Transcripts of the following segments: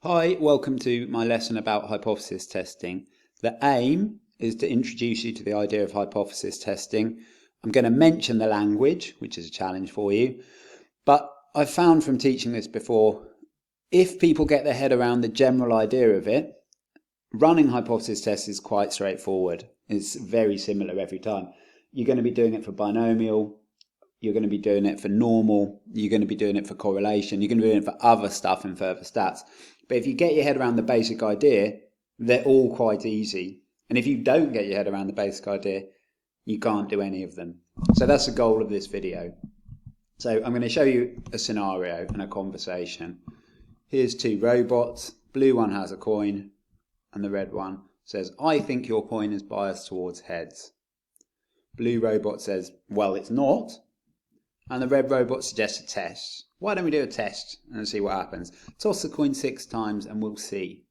Hi, welcome to my lesson about hypothesis testing. The aim is to introduce you to the idea of hypothesis testing. I'm going to mention the language, which is a challenge for you, but I've found from teaching this before, if people get their head around the general idea of it, running hypothesis tests is quite straightforward. It's very similar every time. You're going to be doing it for binomial, you're going to be doing it for normal, you're going to be doing it for correlation, you're going to be doing it for other stuff in further stats. But if you get your head around the basic idea, they're all quite easy. And if you don't get your head around the basic idea, you can't do any of them. So that's the goal of this video. So I'm going to show you a scenario and a conversation. Here's two robots. Blue one has a coin and the red one says, "I think your coin is biased towards heads." Blue robot says, "Well, it's not." And the red robot suggests a test. Why don't we do a test and see what happens? Toss the coin 6 times and we'll see.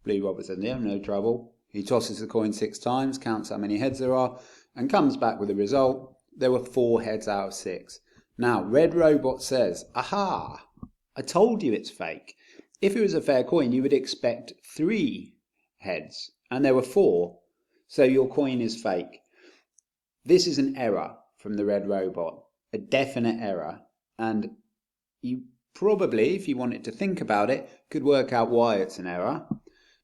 Blue robot says, "Yeah, no trouble." He tosses the coin 6 times, counts how many heads there are, and comes back with a result. There were 4 heads out of 6. Now, red robot says, "Aha! I told you it's fake. If it was a fair coin, you would expect 3 heads, and there were 4. So your coin is fake." This is an error from the red robot, a definite error, and you probably, if you wanted to think about it, could work out why it's an error.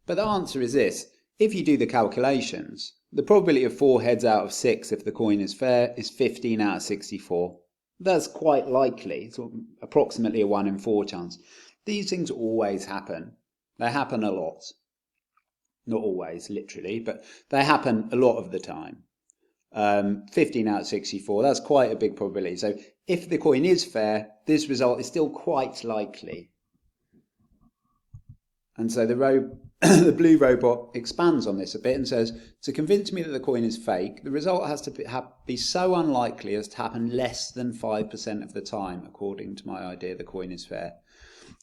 But the answer is this: if you do the calculations, the probability of 4 heads out of 6 if the coin is fair is 15 out of 64. That's quite likely. It's approximately a 1 in 4 chance. These things always happen. They happen a lot. Not always, literally, but they happen a lot of the time. 15 out of 64, that's quite a big probability. So if the coin is fair, this result is still quite likely. And so the blue robot expands on this a bit and says, to convince me that the coin is fake, the result has to be so unlikely as to happen less than 5% of the time, according to my idea the coin is fair.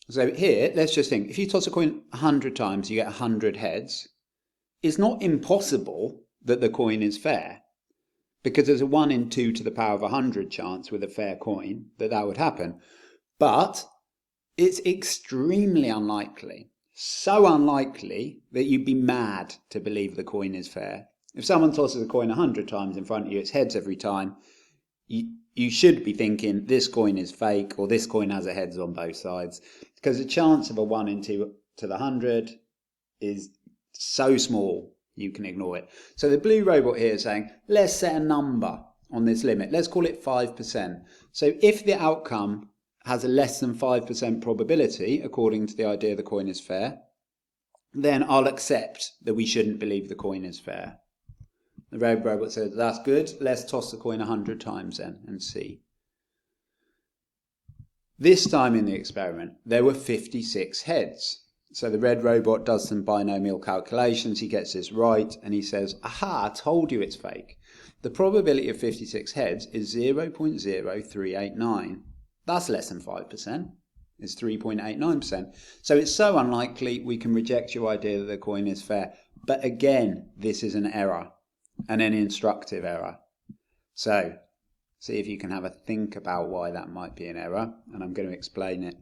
So here, let's just think, if you toss a coin 100 times, you get 100 heads. It's not impossible that the coin is fair, because there's a 1 in 2 to the power of 100 chance with a fair coin that would happen. But it's extremely unlikely. So unlikely that you'd be mad to believe the coin is fair. If someone tosses a coin 100 times in front of you, it's heads every time, you should be thinking this coin is fake or this coin has a heads on both sides, because the chance of a 1 in 2 to the 100 is so small you can ignore it. So the blue robot here is saying, let's set a number on this limit. Let's call it 5%. So if the outcome has a less than 5% probability, according to the idea the coin is fair, then I'll accept that we shouldn't believe the coin is fair. The red robot says, that's good. Let's toss the coin 100 times then and see. This time in the experiment, there were 56 heads. So the red robot does some binomial calculations, he gets this right, and he says, aha, I told you it's fake. The probability of 56 heads is 0.0389. That's less than 5%. It's 3.89%. So it's so unlikely we can reject your idea that the coin is fair. But again, this is an error, and an instructive error. So see if you can have a think about why that might be an error, and I'm going to explain it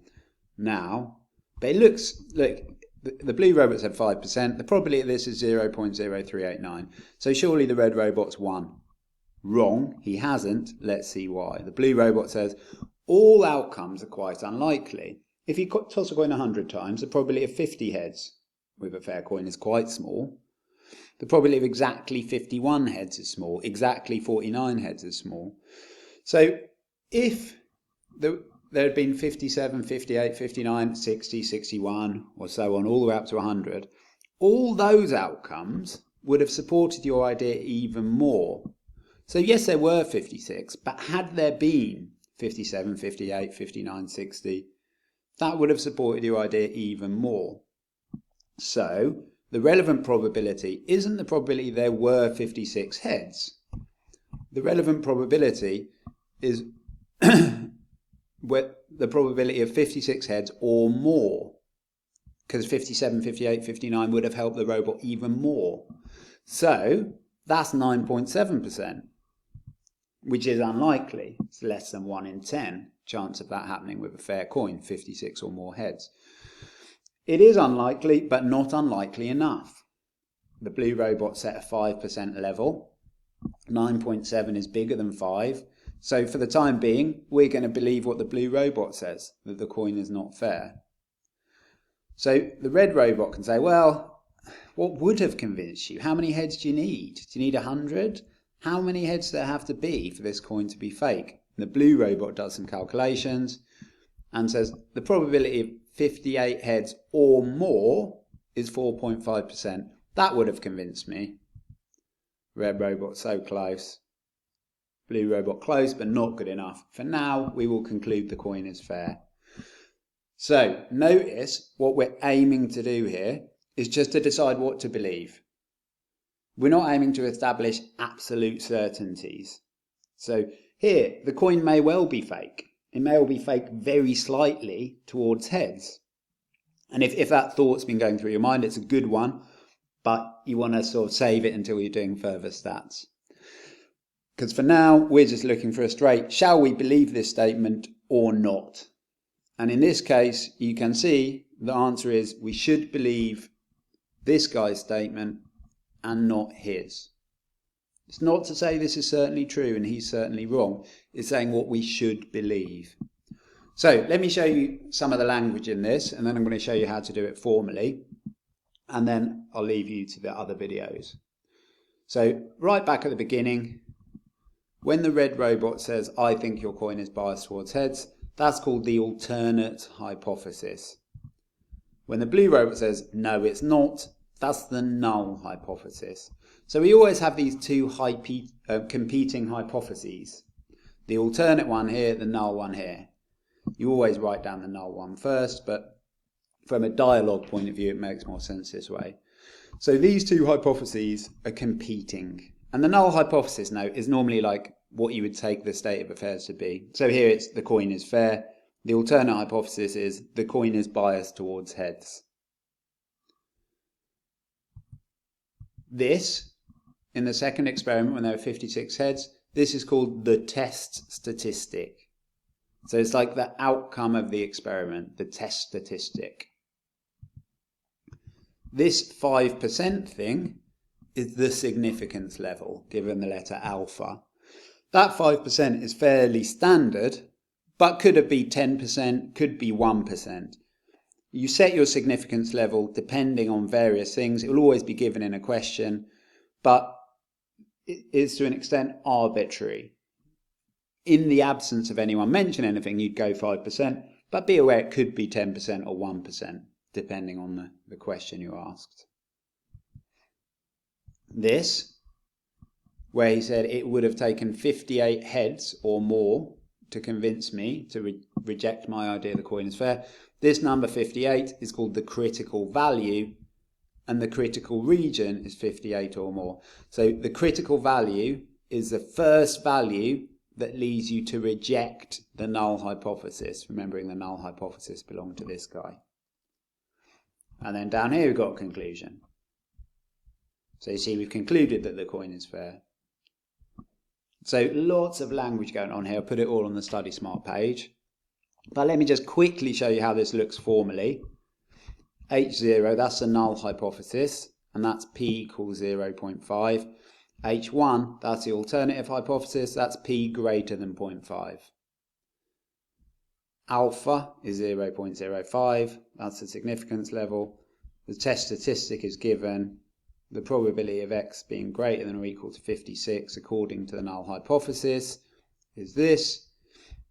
now. But it looks, look, the blue robot said 5%. The probability of this is 0.0389. So surely the red robot's won. Wrong, he hasn't. Let's see why. The blue robot says all outcomes are quite unlikely. If you toss a coin 100 times, the probability of 50 heads with a fair coin is quite small. The probability of exactly 51 heads is small. Exactly 49 heads is small. So if there had been 57, 58, 59, 60, 61, or so on, all the way up to 100, all those outcomes would have supported your idea even more. So yes, there were 56, but had there been 57, 58, 59, 60, that would have supported your idea even more. So the relevant probability isn't the probability there were 56 heads. The relevant probability is the probability of 56 heads or more, because 57, 58, 59 would have helped the robot even more. So that's 9.7%, which is unlikely. It's less than 1 in 10 chance of that happening with a fair coin, 56 or more heads. It is unlikely, but not unlikely enough. The blue robot set a 5% level. 9.7 is bigger than 5. So for the time being, we're going to believe what the blue robot says, that the coin is not fair. So the red robot can say, well, what would have convinced you? How many heads do you need? Do you need 100? How many heads do there have to be for this coin to be fake? And the blue robot does some calculations and says the probability of 58 heads or more is 4.5%. That would have convinced me. Red robot so close. Blue robot close, but not good enough. For now, we will conclude the coin is fair. So notice what we're aiming to do here is just to decide what to believe. We're not aiming to establish absolute certainties. So here, the coin may well be fake. It may well be fake very slightly towards heads. And if that thought's been going through your mind, it's a good one, but you want to sort of save it until you're doing further stats. Because for now, we're just looking for a straight, shall we believe this statement or not? And in this case, you can see the answer is we should believe this guy's statement and not his. It's not to say this is certainly true and he's certainly wrong. It's saying what we should believe. So let me show you some of the language in this, and then I'm going to show you how to do it formally. And then I'll leave you to the other videos. So right back at the beginning, when the red robot says, I think your coin is biased towards heads, that's called the alternate hypothesis. When the blue robot says, no, it's not, that's the null hypothesis. So we always have these two competing hypotheses. The alternate one here, the null one here. You always write down the null one first, but from a dialogue point of view, it makes more sense this way. So these two hypotheses are competing. And the null hypothesis note is normally like what you would take the state of affairs to be. So here it's the coin is fair. The alternate hypothesis is the coin is biased towards heads. This, in the second experiment when there were 56 heads, this is called the test statistic. So it's like the outcome of the experiment, the test statistic. This 5% thing is the significance level, given the letter alpha. That 5% is fairly standard, but could it be 10%, could be 1%. You set your significance level depending on various things. It will always be given in a question, but it is to an extent arbitrary. In the absence of anyone mentioning anything, you'd go 5%, but be aware it could be 10% or 1%, depending on the question you asked. This, where he said it would have taken 58 heads or more to convince me to reject my idea the coin is fair. This number 58 is called the critical value, and the critical region is 58 or more. So the critical value is the first value that leads you to reject the null hypothesis, remembering the null hypothesis belonged to this guy. And then down here we've got a conclusion. So you see we've concluded that the coin is fair. So lots of language going on here. I'll put it all on the Study Smart page. But let me just quickly show you how this looks formally. H0, that's the null hypothesis, and that's P equals 0.5. H1, that's the alternative hypothesis, that's P greater than 0.5. Alpha is 0.05, that's the significance level. The test statistic is given. The probability of X being greater than or equal to 56 according to the null hypothesis is this.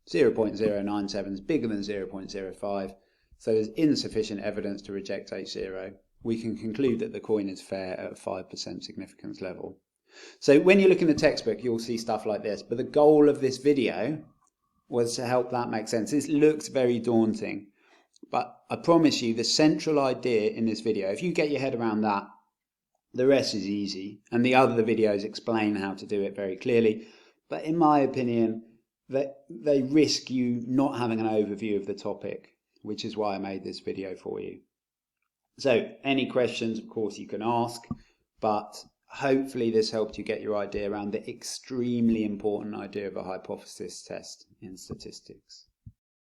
0.097 is bigger than 0.05, so there's insufficient evidence to reject H0. We can conclude that the coin is fair at a 5% significance level. So when you look in the textbook, you'll see stuff like this, but the goal of this video was to help that make sense. This looks very daunting, but I promise you the central idea in this video, if you get your head around that, the rest is easy, and the other videos explain how to do it very clearly. But in my opinion, they risk you not having an overview of the topic, which is why I made this video for you. So any questions, of course, you can ask, but hopefully this helped you get your idea around the extremely important idea of a hypothesis test in statistics.